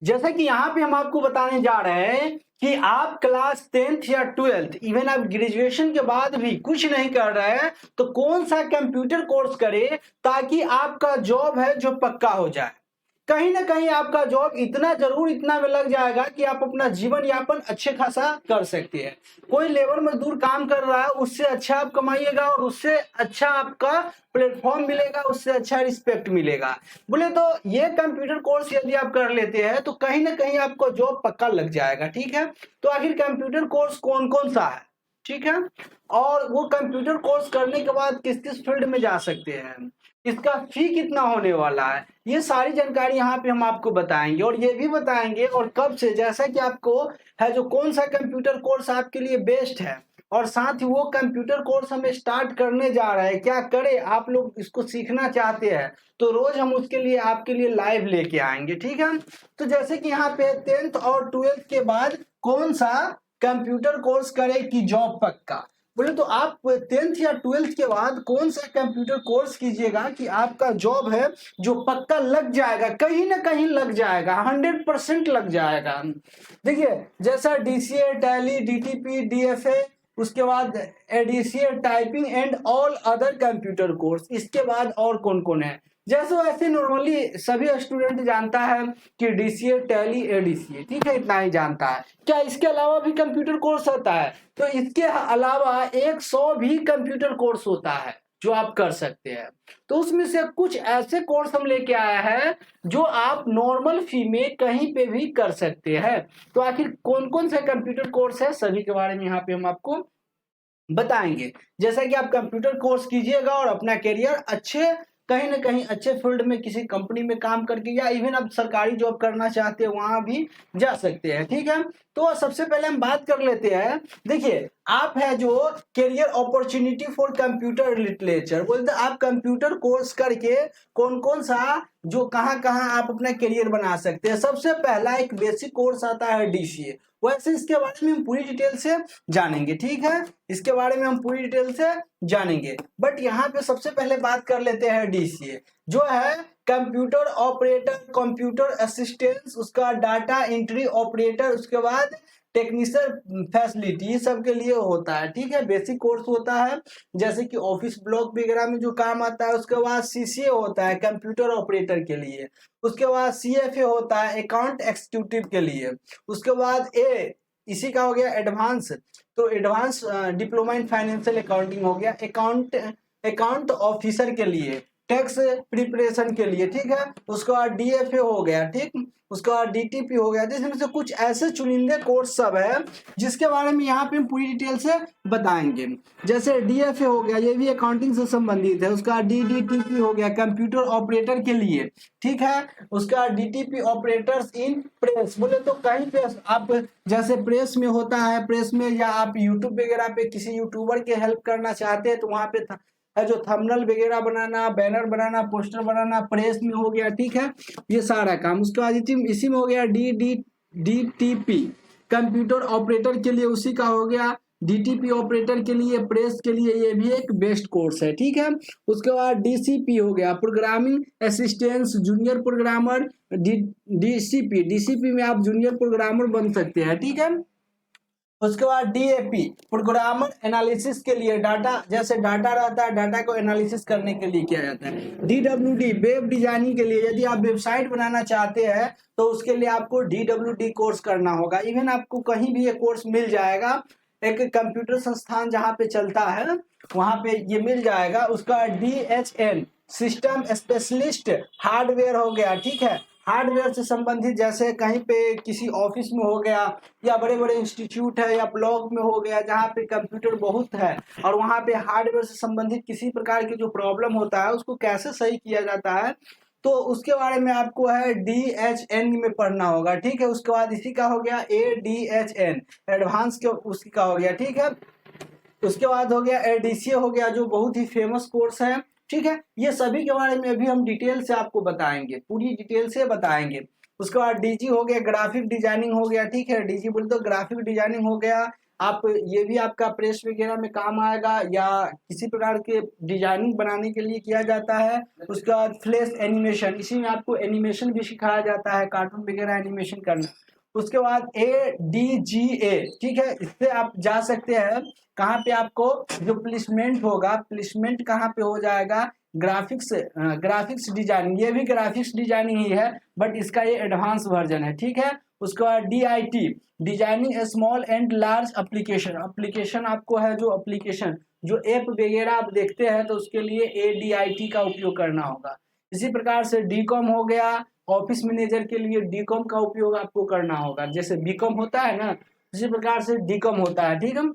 जैसा कि यहाँ पे हम आपको बताने जा रहे हैं कि आप क्लास 10th या 12th इवन आप ग्रेजुएशन के बाद भी कुछ नहीं कर रहे हैं तो कौन सा कंप्यूटर कोर्स करें ताकि आपका जॉब है जो पक्का हो जाए। कहीं ना कहीं आपका जॉब इतना जरूर इतना में लग जाएगा कि आप अपना जीवन यापन अच्छे खासा कर सकते हैं। कोई लेबर मजदूर काम कर रहा है उससे अच्छा आप कमाइएगा और उससे अच्छा आपका प्लेटफॉर्म मिलेगा, उससे अच्छा रिस्पेक्ट मिलेगा। बोले तो ये कंप्यूटर कोर्स यदि आप कर लेते हैं तो कहीं ना कहीं आपको जॉब पक्का लग जाएगा। ठीक है, तो आखिर कंप्यूटर कोर्स कौन कौन सा है, ठीक है, और वो कंप्यूटर कोर्स करने के बाद किस किस फील्ड में जा सकते हैं, इसका फी कितना होने वाला है, ये सारी जानकारी यहाँ पे हम आपको बताएंगे। और ये भी बताएंगे और कब से, जैसा कि आपको है जो कौन सा कंप्यूटर कोर्स आपके लिए बेस्ट है, और साथ ही वो कंप्यूटर कोर्स हम स्टार्ट करने जा रहे हैं, क्या करें, आप लोग इसको सीखना चाहते हैं तो रोज हम उसके लिए आपके लिए लाइव लेके आएंगे। ठीक है, तो जैसे कि यहाँ पे 10th और 12th के बाद कौन सा कंप्यूटर कोर्स करें कि जॉब पक्का। बोले तो आप 10th या 12th के बाद कौन सा कंप्यूटर कोर्स कीजिएगा कि आपका जॉब है जो पक्का लग जाएगा, कहीं ना कहीं लग जाएगा, 100% लग जाएगा। देखिए जैसा डीसीए, टैली, डीटीपी, डीएफए, उसके बाद ADCA, typing and all other computer course, इसके बाद और कौन कौन है, जैसे वैसे नॉर्मली सभी स्टूडेंट जानता है कि डीसीए, टैली, एडीसीए, ठीक है, इतना ही जानता है। क्या इसके अलावा भी कंप्यूटर कोर्स होता है? तो इसके अलावा 100 भी कंप्यूटर कोर्स होता है जो आप कर सकते हैं। तो उसमें से कुछ ऐसे कोर्स हम लेके आया है जो आप नॉर्मल फी में कहीं पे भी कर सकते हैं। तो आखिर कौन कौन से कंप्यूटर कोर्स है सभी के बारे में यहाँ पे हम आपको बताएंगे। जैसा कि आप कंप्यूटर कोर्स कीजिएगा और अपना करियर अच्छे, कहीं ना कहीं अच्छे फील्ड में किसी कंपनी में काम करके या इवन आप सरकारी जॉब करना चाहते हैं वहां भी जा सकते हैं। ठीक है, तो सबसे पहले हम बात कर लेते हैं। देखिए आप है जो career opportunity for computer literature, बोलते आप कंप्यूटर कोर्स करके कौन कौन सा जो कहाँ कहाँ आप अपना करियर बना सकते हैं। सबसे पहला एक बेसिक कोर्स आता है डीसीए, वैसे इसके बारे में हम पूरी डिटेल से जानेंगे। ठीक है, इसके बारे में हम पूरी डिटेल से जानेंगे, बट यहाँ पे सबसे पहले बात कर लेते हैं डीसीए जो है कंप्यूटर ऑपरेटर, कंप्यूटर असिस्टेंस, उसका डाटा एंट्री ऑपरेटर, उसके बाद टेक्निशियन फैसिलिटी सब के लिए होता है। ठीक है, बेसिक कोर्स होता है जैसे कि ऑफिस ब्लॉक वगैरह में जो काम आता है। उसके बाद सीसीए होता है कंप्यूटर ऑपरेटर के लिए। उसके बाद सीएफए होता है अकाउंट एक्जीक्यूटिव के लिए। उसके बाद इसी का हो गया एडवांस, तो advance diploma in financial accounting हो गया, अकाउंट अकाउंट ऑफिसर के लिए, टैक्स प्रिपरेशन के लिए। ठीक है, उसके बाद डीएफए हो गया, ठीक, उसके बाद डीटीपी हो गया। जिसमें से कुछ ऐसे चुनिंदे कोर्स सब है जिसके बारे में यहाँ पे हम पूरी डिटेल से बताएंगे। जैसे डीएफए हो गया, ये भी अकाउंटिंग से संबंधित है। उसका डीडीटीपी हो गया कंप्यूटर ऑपरेटर के लिए। ठीक है, उसका डीटीपी ऑपरेटर्स इन प्रेस, बोले तो कहीं पे आप जैसे प्रेस में होता है, प्रेस में, या आप यूट्यूब वगैरह पे किसी यूट्यूबर के हेल्प करना चाहते हैं तो वहां पे है जो थंबनेल वगैरह बनाना, बैनर बनाना, पोस्टर बनाना, प्रेस में हो गया। ठीक है, ये सारा काम। उसके बाद इसी में हो गया डीटीपी कंप्यूटर ऑपरेटर के लिए, उसी का हो गया डीटीपी ऑपरेटर के लिए, प्रेस के लिए, ये भी एक बेस्ट कोर्स है। ठीक है, उसके बाद डीसीपी हो गया programming assistance junior programmer, DCP में आप जूनियर प्रोग्रामर बन सकते हैं। ठीक है, उसके बाद डीएपी प्रोग्रामर एनालिसिस के लिए, डाटा जैसे डाटा रहता है डाटा को एनालिसिस करने के लिए किया जाता है। डीडब्ल्यूडी वेब डिजाइनिंग के लिए, यदि आप वेबसाइट बनाना चाहते हैं तो उसके लिए आपको डीडब्ल्यूडी कोर्स करना होगा। इवन आपको कहीं भी ये कोर्स मिल जाएगा, एक कंप्यूटर संस्थान जहाँ पे चलता है वहां पे ये मिल जाएगा। उसका डीएचएन सिस्टम स्पेशलिस्ट हार्डवेयर हो गया। ठीक है, हार्डवेयर से संबंधित जैसे कहीं पे किसी ऑफिस में हो गया या बड़े बड़े इंस्टीट्यूट है या ब्लॉक में हो गया जहाँ पे कंप्यूटर बहुत है और वहाँ पे हार्डवेयर से संबंधित किसी प्रकार की जो प्रॉब्लम होता है उसको कैसे सही किया जाता है, तो उसके बारे में आपको है डीएचएन में पढ़ना होगा। ठीक है, उसके बाद इसी का हो गया एडीएचएन एडवांस के, उसकी का हो गया। ठीक है, उसके बाद हो गया एडीसीए हो गया जो बहुत ही फेमस कोर्स है। ठीक है, ये सभी के बारे में अभी हम डिटेल से आपको बताएंगे, पूरी डिटेल से बताएंगे। उसके बाद डीजी हो गया ग्राफिक डिजाइनिंग हो गया। ठीक है, डीजी बोले तो ग्राफिक डिजाइनिंग हो गया, आप ये भी आपका प्रेस वगैरह में काम आएगा या किसी प्रकार के डिजाइनिंग बनाने के लिए किया जाता है। उसके बाद फ्लैश एनिमेशन, इसी में आपको एनिमेशन भी सिखाया जाता है, कार्टून वगैरह एनिमेशन करना। उसके बाद ADGA, ठीक है, इससे आप जा सकते हैं कहाँ पे, आपको जो प्लेसमेंट होगा, प्लेसमेंट कहाँ पे हो जाएगा, ग्राफिक्स डिजाइनिंग, ये भी ग्राफिक्स डिजाइनिंग ही है बट इसका ये एडवांस वर्जन है, ठीक है। उसके बाद DIT, designing A small and large application आपको है, जो एप्लीकेशन जो ऐप वगैरह आप देखते हैं तो उसके लिए ADIT का उपयोग करना होगा। इसी प्रकार से DCOM हो गया, ऑफिस मैनेजर के लिए DCOM का उपयोग आपको करना होगा, जैसे BCOM होता है ना, इसी प्रकार से DCOM होता है, ठीक है।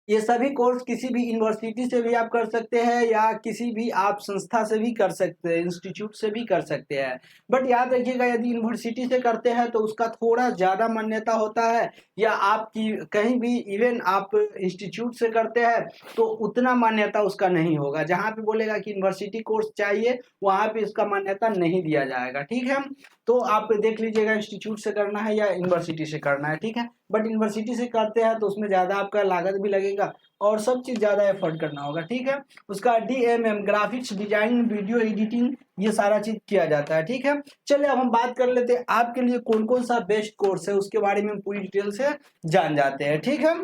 ये सभी कोर्स किसी भी यूनिवर्सिटी से भी आप कर सकते हैं या किसी भी आप संस्था से भी कर सकते हैं, इंस्टीट्यूट से भी कर सकते हैं। बट याद रखिएगा, यदि यूनिवर्सिटी से करते हैं तो उसका थोड़ा ज़्यादा मान्यता होता है, या आपकी कहीं भी इवन आप इंस्टीट्यूट से करते हैं तो उतना मान्यता उसका नहीं होगा। जहाँ पे बोलेगा कि यूनिवर्सिटी कोर्स चाहिए वहाँ पे इसका मान्यता नहीं दिया जाएगा, ठीक है। तो आप देख लीजिएगा इंस्टीट्यूट से करना है या यूनिवर्सिटी से करना है, ठीक है। बट यूनिवर्सिटी से करते हैं तो उसमें ज़्यादा आपका लागत भी लगेगा और सब चीज़ ज़्यादा एफर्ट करना होगा, ठीक है। उसका DMM, graphics design, video editing, ये सारा चीज़ किया जाता है, ठीक है। चलिए अब हम बात कर लेते हैं आपके लिए कौन कौन सा बेस्ट कोर्स है, उसके बारे में हम पूरी डिटेल से जान जाते हैं, ठीक है।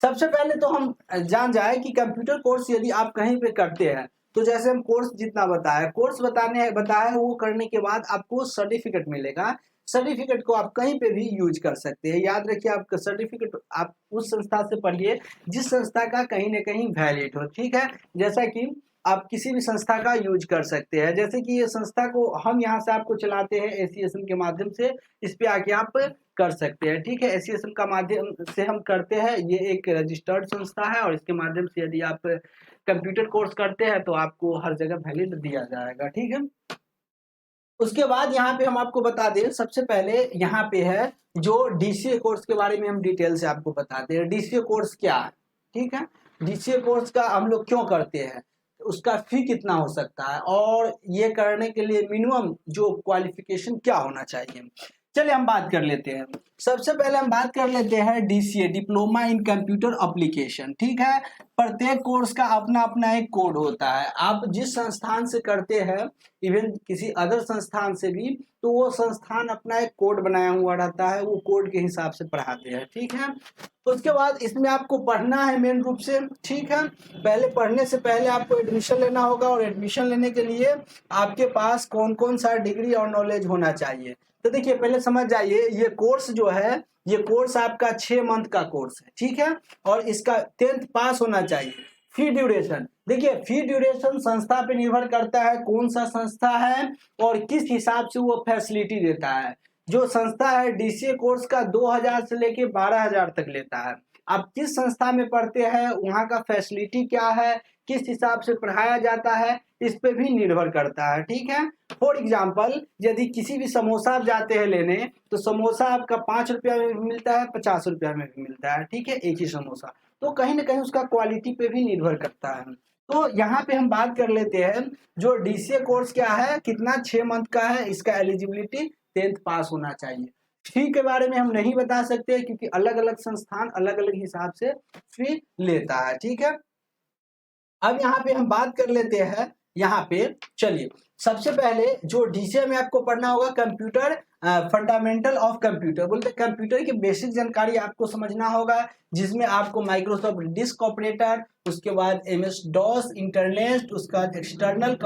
सबसे पहले तो हम जान जाए कि कंप्यूटर कोर्स यदि आप कहीं पे करते हैं तो जैसे हम कोर्स जितना बताया, कोर्स बताया वो करने के बाद आपको सर्टिफिकेट मिलेगा। सर्टिफिकेट को आप कहीं पे भी यूज कर सकते हैं। याद रखिए, आपका सर्टिफिकेट आप उस संस्था से पढ़िए जिस संस्था का कहीं ना कहीं वैलिड हो, ठीक है। जैसा कि आप किसी भी संस्था का यूज कर सकते हैं, जैसे कि ये संस्था को हम यहाँ से आपको चलाते हैं एसोसिएशन के माध्यम से, इस पे आके आप कर सकते हैं, ठीक है। एसोसिएशन का माध्यम से हम करते हैं, ये एक रजिस्टर्ड संस्था है और इसके माध्यम से यदि आप कंप्यूटर कोर्स करते हैं तो आपको हर जगह वैलिड दिया जाएगा, ठीक है। उसके बाद यहाँ पे हम आपको बता दें, सबसे पहले यहाँ पे है जो DCA कोर्स के बारे में हम डिटेल से आपको बताते हैं। DCA कोर्स क्या है, ठीक है। DCA कोर्स का हम लोग क्यों करते हैं, उसका फी कितना हो सकता है और ये करने के लिए मिनिमम जो क्वालिफिकेशन क्या होना चाहिए, चलिए हम बात कर लेते हैं। सबसे पहले हम बात कर लेते हैं DCA, diploma in computer application, ठीक है। प्रत्येक कोर्स का अपना अपना एक कोड होता है। आप जिस संस्थान से करते हैं, इवन किसी अदर संस्थान से भी, तो वो संस्थान अपना एक कोड बनाया हुआ रहता है, वो कोड के हिसाब से पढ़ाते हैं, ठीक है। उसके बाद इसमें आपको पढ़ना है मेन रूप से, ठीक है। पहले पढ़ने से पहले आपको एडमिशन लेना होगा और एडमिशन लेने के लिए आपके पास कौन कौन सा डिग्री और नॉलेज होना चाहिए। तो देखिए, पहले समझ जाइए, ये कोर्स जो है, ये कोर्स आपका 6 मंथ का कोर्स है, ठीक है। और इसका 10th पास होना चाहिए। फी ड्यूरेशन, देखिए फी ड्यूरेशन संस्था पे निर्भर करता है कौन सा संस्था है और किस हिसाब से वो फैसिलिटी देता है। जो संस्था है DCA कोर्स का 2000 से लेके 12000 तक लेता है। आप किस संस्था में पढ़ते हैं, वहाँ का फैसिलिटी क्या है, किस हिसाब से पढ़ाया जाता है, इस पे भी निर्भर करता है, ठीक है। फॉर एग्जाम्पल, यदि किसी भी समोसा आप जाते हैं लेने, तो समोसा आपका 5 रुपया में भी मिलता है, 50 रुपया में भी मिलता है, ठीक है, एक ही समोसा। तो कहीं ना कहीं उसका क्वालिटी पे भी निर्भर करता है। तो यहाँ पे हम बात कर लेते हैं, जो DCA कोर्स क्या है, कितना 6 मंथ का है, इसका एलिजिबिलिटी 10th पास होना चाहिए। फी के बारे में हम नहीं बता सकते क्योंकि अलग अलग संस्थान अलग अलग हिसाब से फी लेता है, ठीक है। अब यहाँ पे हम बात कर लेते हैं, यहाँ पे चलिए सबसे पहले जो DCA में आपको पढ़ना होगा, कंप्यूटर फंडामेंटल ऑफ कंप्यूटर, बोलते हैं कंप्यूटर की बेसिक जानकारी आपको समझना होगा, जिसमें आपको माइक्रोसॉफ्ट डिस्क ऑपरेटर, उसके बाद MS-DOS, इंटरनेट, उसका बाद एक्सटर्नल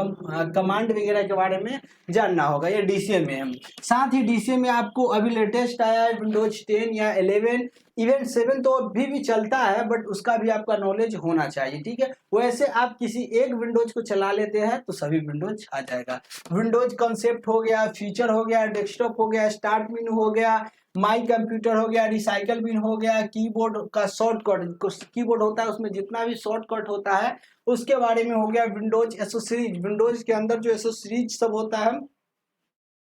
कमांड वगैरह के बारे में जानना होगा, ये DCA में है। साथ ही DCA में आपको अभी लेटेस्ट आया है विंडोज 10 या 11, इवन 7 तो अभी भी चलता है बट उसका भी आपका नॉलेज होना चाहिए, ठीक है। वैसे आप किसी एक विंडोज को चला लेते हैं तो सभी विंडोज आ जाएगा। विंडोज कॉन्सेप्ट हो गया, फीचर हो गया, डेस्कटॉप हो गया, स्टार्ट मेनू हो गया, माई कंप्यूटर हो गया, रिसाइकल बिन हो गया, कीबोर्ड का शॉर्टकट, कीबोर्ड होता है उसमें जितना भी शॉर्टकट होता है उसके बारे में हो गया, विंडोज एसेसरीज, विंडोज के अंदर जो एसेसरीज सब होता है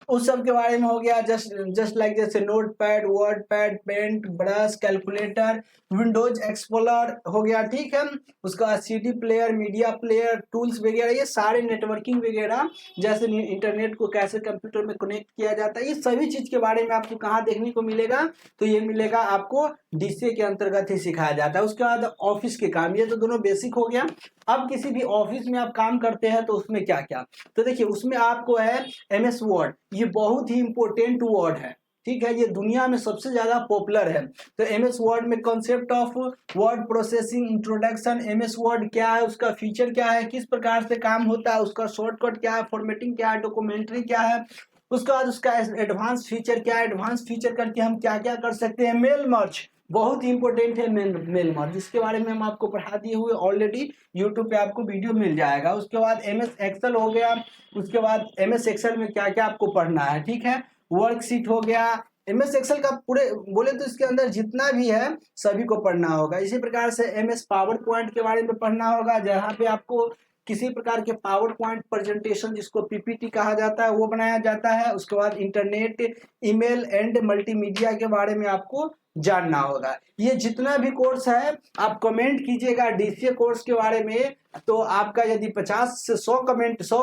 उस सब के बारे में हो गया, जस्ट लाइक जैसे notepad, wordpad, paint, brush, calculator, windows explorer हो गया, ठीक है। उसका बाद CD player, media player, tools वगैरह, ये सारे नेटवर्किंग वगैरह, जैसे इंटरनेट को कैसे कंप्यूटर में कनेक्ट किया जाता है, ये सभी चीज के बारे में आपको कहाँ देखने को मिलेगा, तो ये मिलेगा आपको डीसीए के अंतर्गत ही सिखाया जाता है। उसके बाद ऑफिस के काम, ये तो दोनों बेसिक हो गया। अब किसी भी ऑफिस में आप काम करते हैं तो उसमें क्या क्या, तो देखिए उसमें आपको है एमएस वर्ड, ये बहुत ही इंपॉर्टेंट वर्ड है, ठीक है, ये दुनिया में सबसे ज्यादा पॉपुलर है। तो एमएस वर्ड में concept of word processing, introduction, MS word क्या है, उसका फीचर क्या है, किस प्रकार से काम होता है, उसका शॉर्टकट क्या है, फॉर्मेटिंग क्या है, डॉक्यूमेंट्री क्या है, उसके बाद उसका एडवांस फीचर क्या है, एडवांस फीचर करके हम क्या क्या कर सकते हैं, मेल मर्ज बहुत ही इंपॉर्टेंट है, मेल मर्ज, जिसके बारे में हम आपको पढ़ा दिए हुए ऑलरेडी, यूट्यूब पे आपको वीडियो मिल जाएगा। उसके बाद एमएस एक्सेल हो गया, उसके बाद एमएस एक्सेल में क्या क्या आपको पढ़ना है, ठीक है, वर्कशीट हो गया, एमएस एक्सेल का पूरे बोले तो इसके अंदर जितना भी है सभी को पढ़ना होगा। इसी प्रकार से एमएस पावर पॉइंट के बारे में पढ़ना होगा, जहाँ पे आपको किसी प्रकार के पावर पॉइंट प्रेजेंटेशन जिसको पीपीटी कहा जाता है वो बनाया जाता है। उसके बाद इंटरनेट, ईमेल एंड मल्टीमीडिया के बारे में आपको जानना होगा। ये जितना भी कोर्स है आप कमेंट कीजिएगा डीसीए कोर्स के बारे में, तो आपका यदि 50 से 100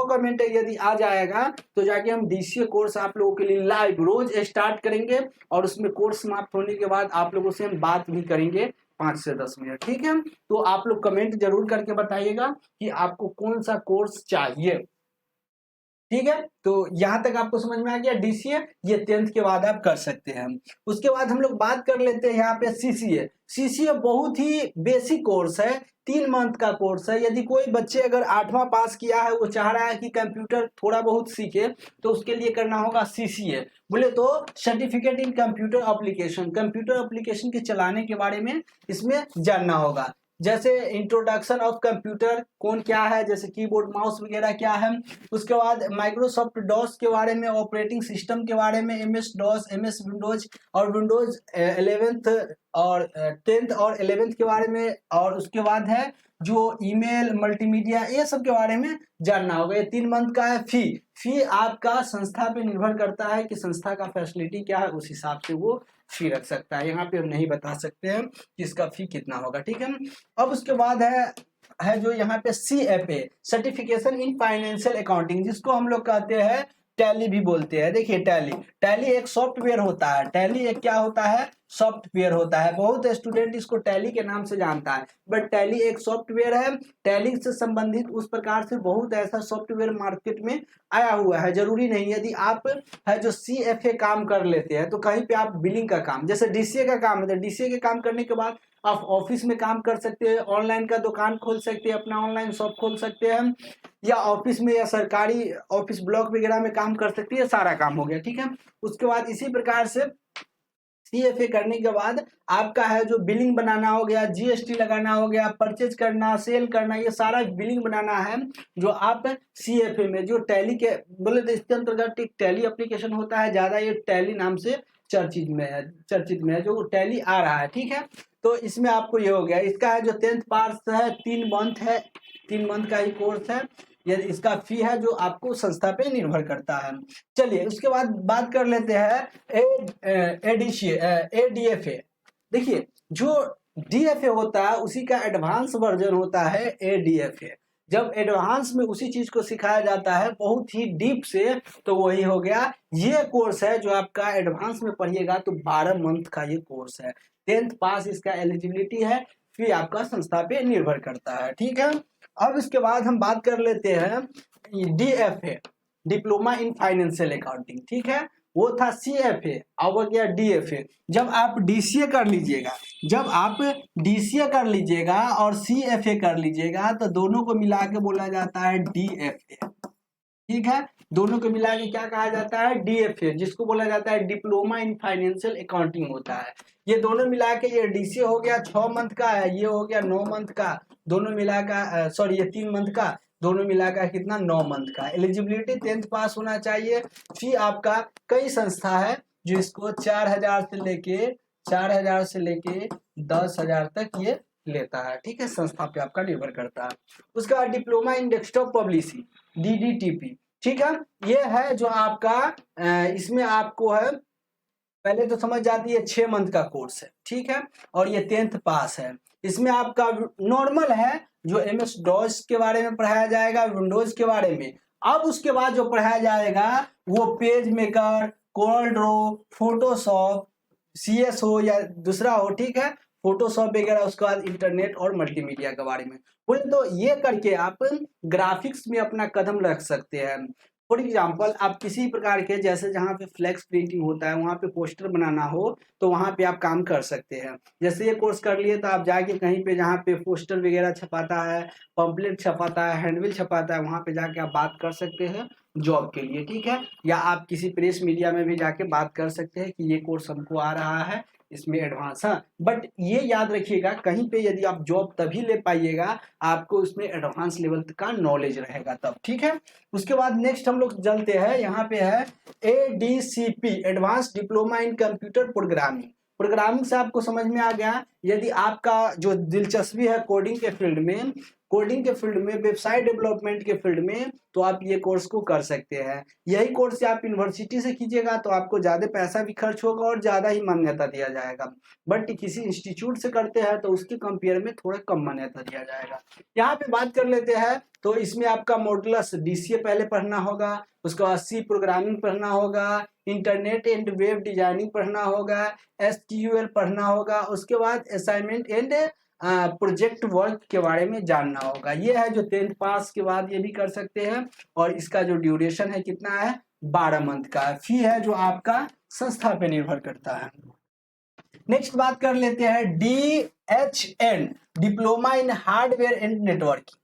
कमेंट यदि आ जाएगा तो जाके हम डीसीए कोर्स आप लोगों के लिए लाइव रोज स्टार्ट करेंगे, और उसमें कोर्स समाप्त होने के बाद आप लोगों से हम बात भी करेंगे 5 से 10 मिनट, ठीक है। तो आप लोग कमेंट जरूर करके बताइएगा कि आपको कौन सा कोर्स चाहिए, ठीक है। तो यहां तक आपको समझ में आ गया डीसीए, ये 10th के बाद आप कर सकते हैं। उसके बाद हम लोग बात कर लेते हैं यहाँ पे सीसीए। सीसीए बहुत ही बेसिक कोर्स है, 3 मंथ का कोर्स है। यदि कोई बच्चे अगर 8वां पास किया है, वो चाह रहा है कि कंप्यूटर थोड़ा बहुत सीखे, तो उसके लिए करना होगा सीसीए, बोले तो certificate in computer application, computer application के चलाने के बारे में इसमें जानना होगा। जैसे इंट्रोडक्शन ऑफ कंप्यूटर कौन क्या है, जैसे कीबोर्ड माउस वगैरह क्या है। उसके बाद माइक्रोसॉफ्ट डॉस के बारे में, ऑपरेटिंग सिस्टम के बारे में, एमएस डॉस, एमएस विंडोज और विंडोज 11th और 10th और 11th के बारे में। और उसके बाद है जो ईमेल, मल्टीमीडिया, ये सब के बारे में जानना होगा। ये 3 मंथ का है। फी आपका संस्था पे निर्भर करता है कि संस्था का फैसिलिटी क्या है, उस हिसाब से वो फी रख सकता है। यहाँ पे हम नहीं बता सकते हैं कि इसका फी कितना होगा, ठीक है। अब उसके बाद है जो यहाँ पे CFA, certification in financial accounting, जिसको हम लोग कहते हैं टैली भी बोलते हैं। देखिए टैली एक सॉफ्टवेयर होता है, टैली एक क्या होता है, सॉफ्टवेयर होता है। बहुत स्टूडेंट इसको टैली के नाम से जानता है, बट टैली एक सॉफ्टवेयर है। टैली से संबंधित उस प्रकार से बहुत ऐसा सॉफ्टवेयर मार्केट में आया हुआ है। जरूरी नहीं, यदि आप है जो CFA काम कर लेते हैं तो कहीं पे आप बिलिंग का काम, जैसे डीसीए का काम है, तो डीसीए के काम करने के बाद आप ऑफिस में काम कर सकते हैं, ऑनलाइन का दुकान खोल सकते हैं, अपना ऑनलाइन शॉप खोल सकते हैं, या ऑफिस में या सरकारी ऑफिस ब्लॉक वगैरह में काम कर सकते हैं, सारा काम हो गया, ठीक है। उसके बाद इसी प्रकार से CFA करने के बाद आपका है जो बिलिंग बनाना हो गया, GST लगाना हो गया, परचेज करना, सेल करना, ये सारा बिलिंग बनाना है जो आप CFA में, जो टैली के बोले तो इसके अंतर्गत एक टैली एप्लीकेशन होता है, ज्यादा ये टैली नाम से चर्चित में है जो टैली आ रहा है, ठीक है। तो इसमें आपको ये हो गया। इसका है जो 10th पास है, 3 मंथ है, 3 मंथ का ही कोर्स है। यदि इसका फी है जो आपको संस्था पे निर्भर करता है। चलिए उसके बाद बात कर लेते हैं ADFA। देखिए जो DFA होता है उसी का एडवांस वर्जन होता है ADFA। जब एडवांस में उसी चीज को सिखाया जाता है बहुत ही डीप से, तो वही हो गया ये कोर्स है जो आपका एडवांस में पढ़िएगा तो 12 मंथ का ये कोर्स है। 10th पास इसका एलिजिबिलिटी है, फी आपका संस्था पे निर्भर करता है, ठीक है। अब इसके बाद हम बात कर लेते हैं DFA, diploma in financial accounting, ठीक है। वो था CFA, अब हो गया DFA। जब आप DCA कर लीजिएगा, जब आप DCA कर लीजिएगा और CFA कर लीजिएगा तो दोनों को मिला के बोला जाता है DFA, ठीक है। दोनों को मिला के क्या कहा जाता है, DFA, जिसको बोला जाता है डिप्लोमा इन फाइनेंशियल अकाउंटिंग होता है। ये दोनों मिला के ये DCA हो गया 6 मंथ का है, ये हो गया 9 मंथ का, दोनों मिला का सॉरी ये 3 मंथ का, दोनों मिला का कितना 9 मंथ का। एलिजिबिलिटी 10th पास होना चाहिए। फी आपका कई संस्था है जो इसको 4,000 से लेके 10,000 तक ये लेता है, ठीक है। संस्था पे आपका निर्भर करता है। उसका diploma in desktop publishing DDTP, ठीक है, ये है जो आपका इसमें आपको है, पहले तो समझ जाती है 6 मंथ का कोर्स है, ठीक है, और ये 10th पास है। इसमें आपका नॉर्मल है जो MS डॉस के बारे में पढ़ाया जाएगा, विंडोज के बारे में। अब उसके बाद जो पढ़ाया जाएगा वो page maker, Corel Draw, Photoshop, CS हो या दूसरा हो, ठीक है, फोटोशॉप वगैरह, उसके बाद इंटरनेट और मल्टीमीडिया के बारे में। बोले तो ये करके आप ग्राफिक्स में अपना कदम रख सकते हैं। फॉर एग्जाम्पल आप किसी प्रकार के, जैसे जहाँ पे फ्लेक्स प्रिंटिंग होता है वहाँ पे पोस्टर बनाना हो तो वहाँ पे आप काम कर सकते हैं। जैसे ये कोर्स कर लिए तो आप जाके कहीं पे जहाँ पे पोस्टर वगैरह छपाता है, पंपलेट छपाता है, हैंडबिल छपाता है, वहाँ पे जाके आप बात कर सकते हैं जॉब के लिए, ठीक है। या आप किसी प्रेस मीडिया में भी जाके बात कर सकते हैं कि ये कोर्स हमको आ रहा है, इसमें एडवांस। हाँ, बट ये याद रखिएगा कहीं पे यदि आप जॉब तभी ले पाइएगा आपको उसमें एडवांस लेवल का नॉलेज रहेगा तब, ठीक है। उसके बाद नेक्स्ट हम लोग चलते हैं, यहाँ पे है ADCP, advance diploma in computer programming. Programming से आपको समझ में आ गया, यदि आपका जो दिलचस्पी है कोडिंग के फील्ड में, कोडिंग के फील्ड में, वेबसाइट डेवलपमेंट के फील्ड में, तो आप ये कोर्स को कर सकते हैं। यही कोर्स आप यूनिवर्सिटी से कीजिएगा तो आपको ज्यादा पैसा भी खर्च होगा और ज्यादा ही मान्यता दिया जाएगा। बट किसी इंस्टीट्यूट से करते हैं तो उसके कंपेयर में थोड़ा कम मान्यता दिया जाएगा। यहाँ पे बात कर लेते हैं तो इसमें आपका मॉडुलस DCA पहले पढ़ना होगा, उसके बाद C प्रोग्रामिंग पढ़ना होगा, इंटरनेट एंड वेब डिजाइनिंग पढ़ना होगा, SQL पढ़ना होगा, उसके बाद असाइनमेंट एंड प्रोजेक्ट वर्क के बारे में जानना होगा। ये है जो 10th पास के बाद ये भी कर सकते हैं। और इसका जो ड्यूरेशन है कितना है, 12 मंथ का। फी है जो आपका संस्था पे निर्भर करता है। नेक्स्ट बात कर लेते हैं DHN, diploma in hardware and networking.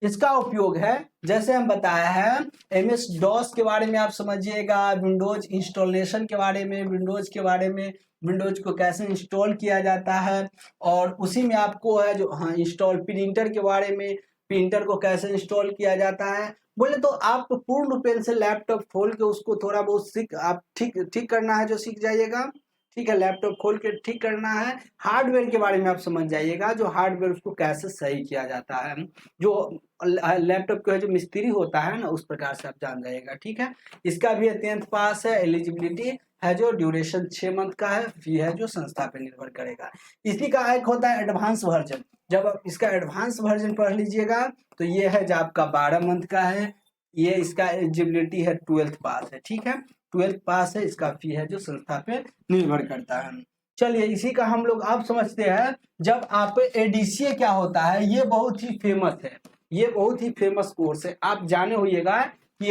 इसका उपयोग है, जैसे हम बताया है, MS DOS के बारे में आप समझिएगा, विंडोज इंस्टॉलेशन के बारे में, विंडोज के बारे में, विंडोज को कैसे इंस्टॉल किया जाता है, और उसी में आपको है जो इंस्टॉल प्रिंटर के बारे में, प्रिंटर को कैसे इंस्टॉल किया जाता है। बोले तो आप पूर्ण रूप से लैपटॉप खोल के उसको थोड़ा बहुत सीख, आप ठीक करना है जो सीख जाइएगा, ठीक है, लैपटॉप खोल के ठीक करना है। हार्डवेयर के बारे में आप समझ जाइएगा, जो हार्डवेयर उसको कैसे सही किया जाता है, जो लैपटॉप का जो मिस्त्री होता है ना, उस प्रकार से आप जान जाइएगा, ठीक है। इसका भी 10th पास है। एलिजिबिलिटी है जो ड्यूरेशन 6 मंथ का है। फी है जो संस्था पे निर्भर करेगा। इसी का एक होता है एडवांस वर्जन। जब आप इसका एडवांस वर्जन पढ़ लीजिएगा तो ये है जो आपका 12 मंथ का है। ये इसका एलिजिबिलिटी है 12th पास है, ठीक है, 12th पास है। इसका फी है जो संस्था पे निर्भर करता है। चलिए इसी का हम लोग अब समझते हैं। जब आप ADCA क्या होता है, ये बहुत ही फेमस है, ये बहुत ही फेमस कोर्स है, आप जाने होइएगा कि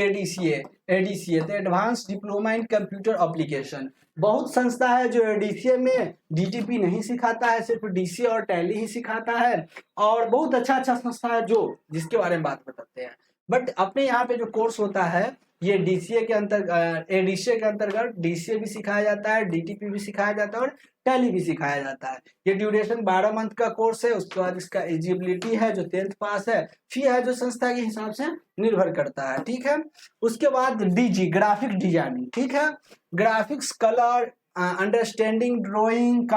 ADCA तो advance diploma in computer application. बहुत संस्था है जो ADCA में DTP नहीं सिखाता है, सिर्फ DCA और टैली ही सिखाता है, और बहुत अच्छा संस्था है जो जिसके बारे में बात बताते हैं। बट अपने यहाँ पे जो कोर्स होता है ये DCA के अंतर्गत, ADCA के अंतर्गत DCA भी सिखाया जाता है, DTP भी सिखाया जाता है और टैली भी सिखाया जाता है। ये ड्यूरेशन 12 मंथ का कोर्स है। उसके बाद इसका एलिजिबिलिटी है जो 10th पास है। फी है जो संस्था के हिसाब से निर्भर करता है, ठीक है। उसके बाद DG, ग्राफिक डिजाइनिंग, ठीक है, graphics, colour, understanding, drawing,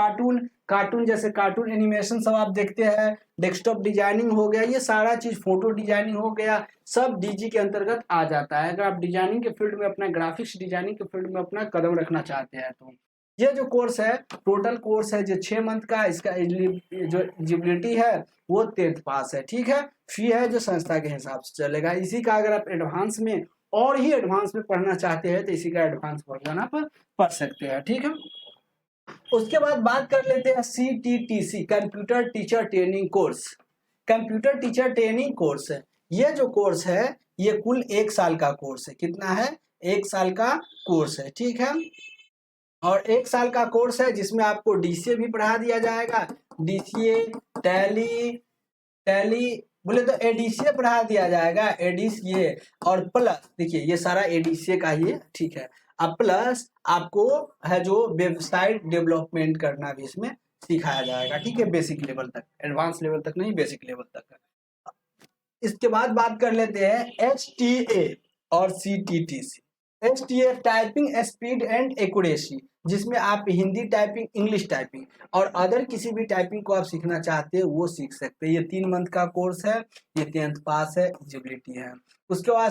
cartoon जैसे कार्टून एनिमेशन सब आप देखते हैं, डेस्कटॉप डिजाइनिंग हो गया, ये सारा चीज, फोटो डिजाइनिंग हो गया, सब DG के अंतर्गत आ जाता है। अगर आप डिजाइनिंग के फील्ड में अपना, ग्राफिक्स डिजाइनिंग के फील्ड में अपना कदम रखना चाहते हैं तो ये जो कोर्स है, टोटल कोर्स है जो 6 मंथ का, इसका जो एलिजिबिलिटी है वो 10th पास है, ठीक है। फी है जो संस्था के हिसाब से चलेगा। इसी का अगर आप एडवांस में और ही एडवांस में पढ़ना चाहते हैं तो इसी का एडवांस वर्जन आप पढ़ सकते हैं, ठीक है। उसके बाद बात कर लेते हैं CTTC, computer teacher training course. Computer teacher training course है, ये जो कोर्स है ये कुल 1 साल का कोर्स है। कितना है, 1 साल का कोर्स है, ठीक है। और 1 साल का कोर्स है जिसमें आपको DCA भी पढ़ा दिया जाएगा, DCA, टैली बोले तो ADCA पढ़ा दिया जाएगा, ADCA, और प्लस देखिए ये सारा ADCA का ही है, ठीक है। अब प्लस आपको है जो वेबसाइट डेवलपमेंट करना भी इसमें सिखाया जाएगा, ठीक है, बेसिक लेवल तक, एडवांस लेवल तक नहीं, बेसिक लेवल तक। इसके बाद बात कर लेते हैं HTA और CTTC। STF typing speed and accuracy, जिसमें आप हिंदी टाइपिंग, इंग्लिश टाइपिंग और अदर किसी भी टाइपिंग को आप सीखना चाहते हैं वो सीख सकते हैं। ये 3 मंथ का कोर्स है, ये 10th पास है, एलिजिबिलिटी है। उसके बाद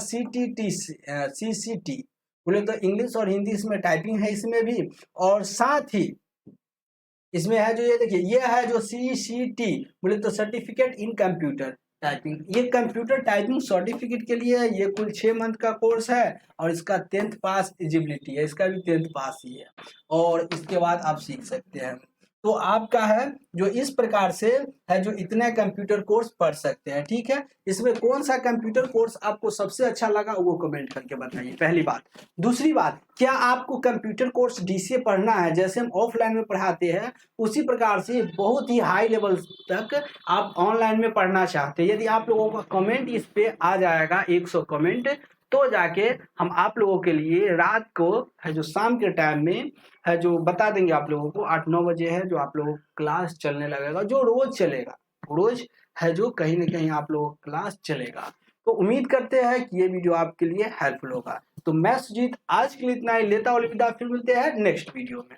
CCT बोले तो इंग्लिश और हिंदी इसमें टाइपिंग है इसमें भी, और साथ ही इसमें है जो ये देखिए ये है जो CCT बोले तो सर्टिफिकेट इन कंप्यूटर टाइपिंग, ये कंप्यूटर टाइपिंग सर्टिफिकेट के लिए है। ये कुल 6 मंथ का कोर्स है और इसका 10th पास एलिजिबिलिटी है, इसका भी 10th पास ही है और इसके बाद आप सीख सकते हैं। तो आपका है जो इस प्रकार से है जो इतने कंप्यूटर कोर्स पढ़ सकते हैं। ठीक है, इसमें कौन सा कंप्यूटर कोर्स आपको सबसे अच्छा लगा वो कमेंट करके बताइए, पहली बात। दूसरी बात, क्या आपको कंप्यूटर कोर्स DCA पढ़ना है, जैसे हम ऑफलाइन में पढ़ाते हैं उसी प्रकार से बहुत ही हाई लेवल तक आप ऑनलाइन में पढ़ना चाहते हैं? यदि आप लोगों का कमेंट इस पे आ जाएगा 100 कमेंट, तो जाके हम आप लोगों के लिए रात को है जो शाम के टाइम में है जो बता देंगे आप लोगों को 8-9 बजे है जो आप लोगों को क्लास चलने लगेगा, जो रोज चलेगा, रोज है जो कहीं ना कहीं आप लोगों को क्लास चलेगा। तो उम्मीद करते हैं कि ये वीडियो आपके लिए हेल्पफुल होगा। तो मैं सुजीत आज के लिए इतना ही लेता हूँ अलविदा, फिर मिलते हैं नेक्स्ट वीडियो में।